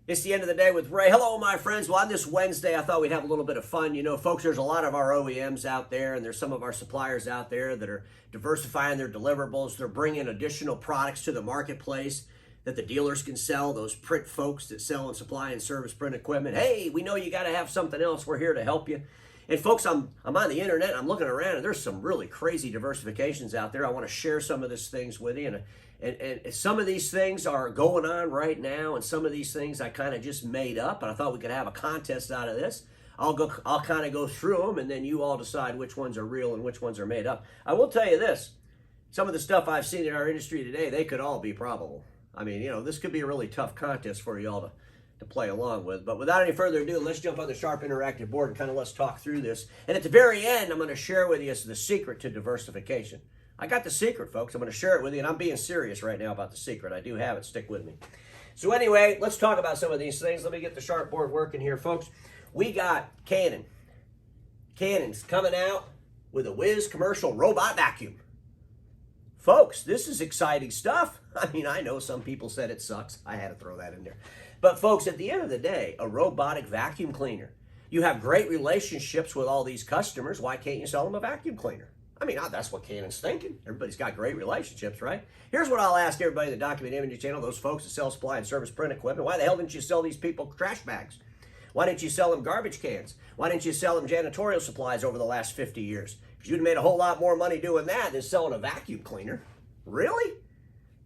It's the end of the day with Ray. Hello, my friends. Well, on this Wednesday, I thought we'd have a little bit of fun. You know, folks, there's a lot of our OEMs out there, and there's some of our suppliers out there that are diversifying their deliverables. They're bringing additional products to the marketplace that the dealers can sell, those print folks that sell and supply and service print equipment. Hey, we know you got to have something else. We're here to help you. And folks, I'm on the internet. I'm looking around, and there's some really crazy diversifications out there. I want to share some of these things with you. And some of these things are going on right now, and some of these things I kind of just made up, and I thought we could have a contest out of this. I'll kind of go through them, and then you all decide which ones are real and which ones are made up. I will tell you this: some of the stuff I've seen in our industry today, they could all be probable. I mean, you know, this could be a really tough contest for you all to play along with. But without any further ado, let's jump on the Sharp Interactive board and kind of let's talk through this. And at the very end, I'm going to share with you the secret to diversification. I got the secret, folks. I'm going to share it with you, and I'm being serious right now about the secret. I do have it. Stick with me. So anyway, let's talk about some of these things. Let me get the Sharp board working here, folks. We got Canon. Canon's coming out with a Whiz commercial robot vacuum. Folks, this is exciting stuff. I mean, I know some people said it sucks. I had to throw that in there. But folks, at the end of the day, a robotic vacuum cleaner. You have great relationships with all these customers. Why can't you sell them a vacuum cleaner? I mean, that's what Canon's thinking. Everybody's got great relationships, right? Here's what I'll ask everybody in the Document Imaging channel, those folks that sell supply and service print equipment. Why the hell didn't you sell these people trash bags? Why didn't you sell them garbage cans? Why didn't you sell them janitorial supplies over the last 50 years? Because you'd have made a whole lot more money doing that than selling a vacuum cleaner. Really?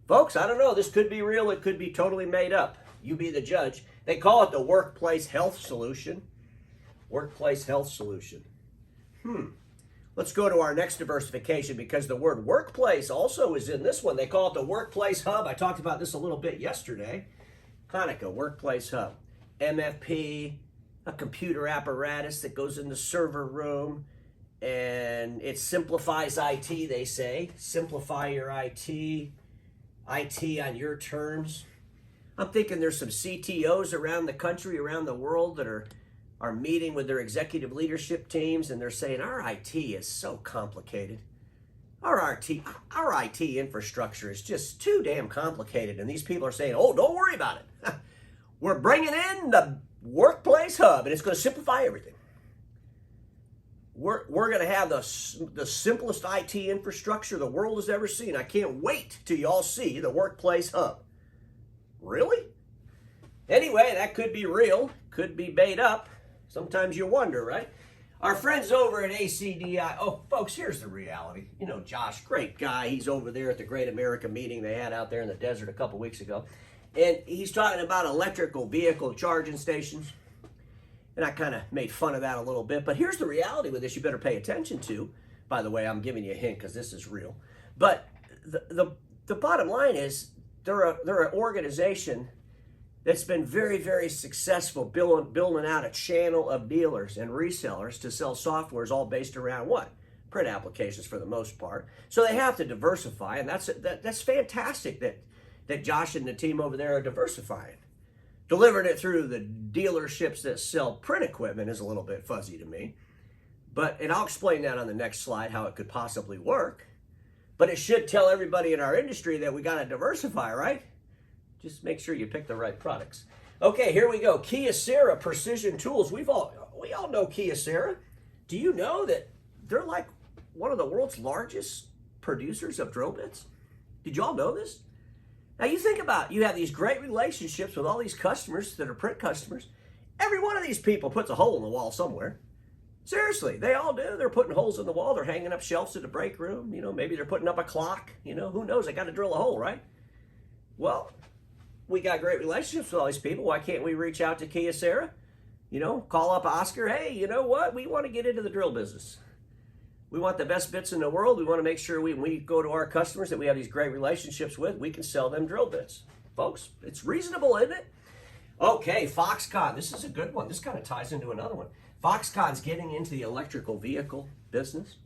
Folks, I don't know. This could be real. It could be totally made up. You be the judge. They call it the workplace health solution. Workplace health solution. Let's go to our next diversification, because the word workplace also is in this one. They call it the workplace hub. I talked about this a little bit yesterday. Konica workplace hub. MFP, a computer apparatus that goes in the server room, and it simplifies IT, they say. Simplify your IT on your terms. I'm thinking there's some CTOs around the country, around the world, that are meeting with their executive leadership teams, and they're saying, our IT is so complicated. Our IT infrastructure is just too damn complicated. And these people are saying, oh, don't worry about it. We're bringing in the workplace hub, and it's going to simplify everything. We're going to have the simplest IT infrastructure the world has ever seen. I can't wait till you all see the workplace hub. Really? Anyway, that could be real, could be made up. Sometimes you wonder, right? Our friends over at ACDI, oh, folks, here's the reality. You know, Josh, great guy. He's over there at the Great America meeting they had out there in the desert a couple weeks ago. And he's talking about electrical vehicle charging stations. And I kind of made fun of that a little bit. But here's the reality with this you better pay attention to. By the way, I'm giving you a hint because this is real. But the bottom line is they're an organization that's been very, very successful building out a channel of dealers and resellers to sell softwares all based around what? Print applications for the most part. So they have to diversify, and that's fantastic that Josh and the team over there are diversifying. Delivering it through the dealerships that sell print equipment is a little bit fuzzy to me. And I'll explain that on the next slide, how it could possibly work. But it should tell everybody in our industry that we got to diversify, right? Just make sure you pick the right products. Okay, here we go. Kyocera Precision Tools. We all know Kyocera. Do you know that they're like one of the world's largest producers of drill bits? Did you all know this? Now you think about it. You have these great relationships with all these customers that are print customers. Every one of these people puts a hole in the wall somewhere. Seriously, they all do. They're putting holes in the wall. They're hanging up shelves in the break room. You know, maybe they're putting up a clock. You know, who knows? They got to drill a hole, right? Well, we got great relationships with all these people. Why can't we reach out to Kyocera? You know, call up Oscar. Hey, you know what? We want to get into the drill business. We want the best bits in the world. We want to make sure when we go to our customers that we have these great relationships with, we can sell them drill bits. Folks, it's reasonable, isn't it? Okay, Foxconn. This is a good one. This kind of ties into another one. Foxconn's getting into the electrical vehicle business.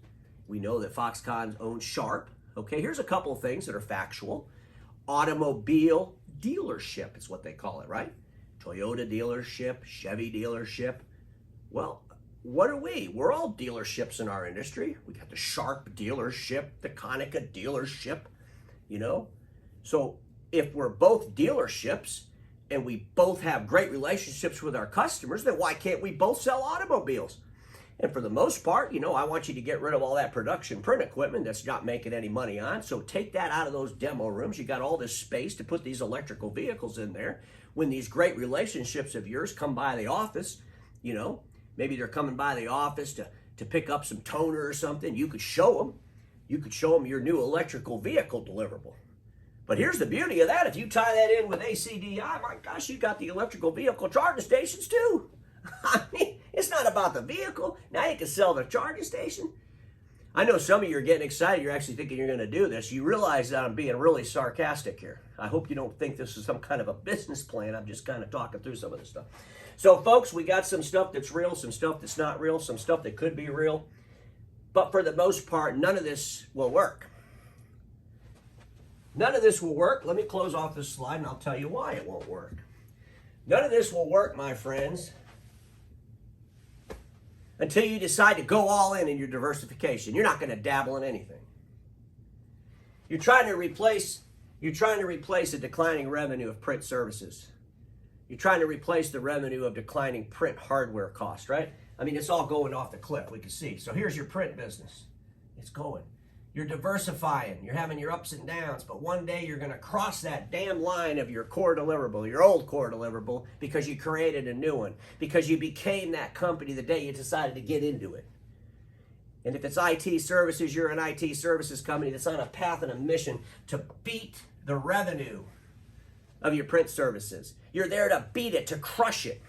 We know that Foxconn owns Sharp. Okay, here's a couple of things that are factual. Automobile dealership is what they call it, right? Toyota dealership, Chevy dealership. Well, what are we? We're all dealerships in our industry. We got the Sharp dealership, the Konica dealership, you know? So if we're both dealerships and we both have great relationships with our customers, then why can't we both sell automobiles? And for the most part, I want you to get rid of all that production print equipment that's not making any money on. So take that out of those demo rooms. You got all this space to put these electrical vehicles in there. When these great relationships of yours come by the office, maybe they're coming by the office to pick up some toner or something, you could show them. You could show them your new electrical vehicle deliverable. But here's the beauty of that. If you tie that in with ACDI, my gosh, you got the electrical vehicle charging stations too. I mean, it's not about the vehicle. Now you can sell the charging station. I know some of you are getting excited. You're actually thinking you're going to do this. You realize that I'm being really sarcastic here. I hope you don't think this is some kind of a business plan. I'm just kind of talking through some of this stuff. So, folks, we got some stuff that's real, some stuff that's not real, some stuff that could be real. But for the most part, none of this will work. None of this will work. Let me close off this slide and I'll tell you why it won't work. None of this will work, my friends, until you decide to go all in your diversification. You're not going to dabble in anything. You're trying to replace the declining revenue of print services. You're trying to replace the revenue of declining print hardware cost, right? I mean, it's all going off the cliff, we can see. So here's your print business. It's going. You're diversifying. You're having your ups and downs, but one day you're going to cross that damn line of your core deliverable, your old core deliverable, because you created a new one, because you became that company the day you decided to get into it. And if it's IT services, you're an IT services company that's on a path and a mission to beat the revenue of your print services. You're there to beat it, to crush it.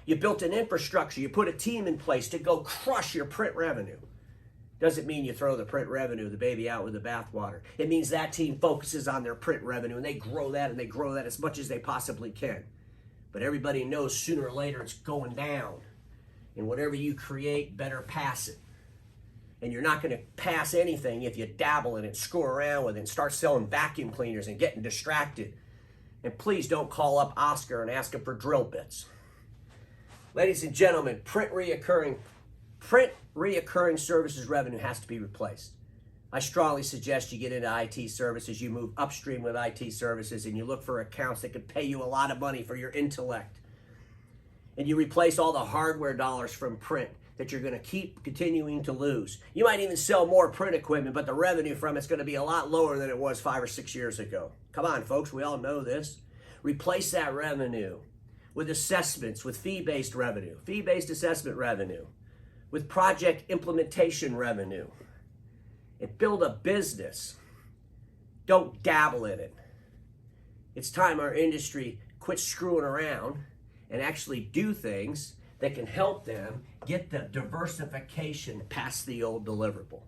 You built an infrastructure. You put a team in place to go crush your print revenue. Doesn't mean you throw the print revenue, the baby out with the bathwater. It means that team focuses on their print revenue and they grow that as much as they possibly can. But everybody knows sooner or later it's going down. And whatever you create, better pass it. And you're not going to pass anything if you dabble in it, screw around with it, and start selling vacuum cleaners and getting distracted. And please don't call up Oscar and ask him for drill bits. Ladies and gentlemen, print reoccurring services revenue has to be replaced. I strongly suggest you get into IT services, you move upstream with IT services, and you look for accounts that can pay you a lot of money for your intellect. And you replace all the hardware dollars from print that you're going to keep continuing to lose. You might even sell more print equipment, but the revenue from it's going to be a lot lower than it was 5 or 6 years ago. Come on, folks, we all know this. Replace that revenue with assessments, with fee-based revenue, fee-based assessment revenue, with project implementation revenue, and build a business. Don't dabble in it. It's time our industry quits screwing around and actually do things that can help them get the diversification past the old deliverable.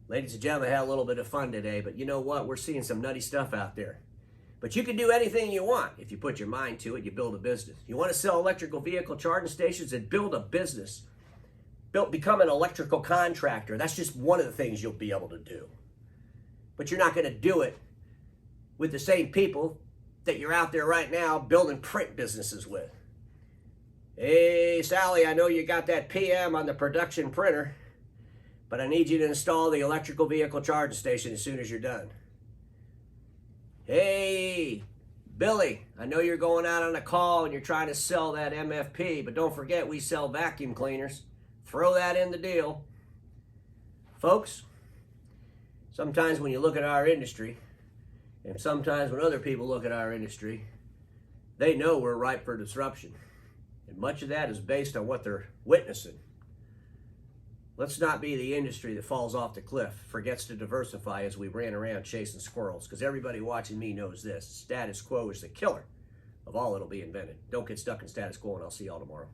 Ladies and gentlemen, I had a little bit of fun today, but you know what? We're seeing some nutty stuff out there. But you can do anything you want if you put your mind to it, you build a business. You want to sell electrical vehicle charging stations, and build a business. Become an electrical contractor. That's just one of the things you'll be able to do. But you're not going to do it with the same people that you're out there right now building print businesses with. Hey, Sally, I know you got that PM on the production printer, but I need you to install the electrical vehicle charging station as soon as you're done. Hey, Billy, I know you're going out on a call and you're trying to sell that MFP, but don't forget we sell vacuum cleaners. Throw that in the deal. Folks, sometimes when you look at our industry, and sometimes when other people look at our industry, they know we're ripe for disruption. And much of that is based on what they're witnessing. Let's not be the industry that falls off the cliff, forgets to diversify as we ran around chasing squirrels, because everybody watching me knows this. Status quo is the killer of all that'll be invented. Don't get stuck in status quo, and I'll see y'all tomorrow.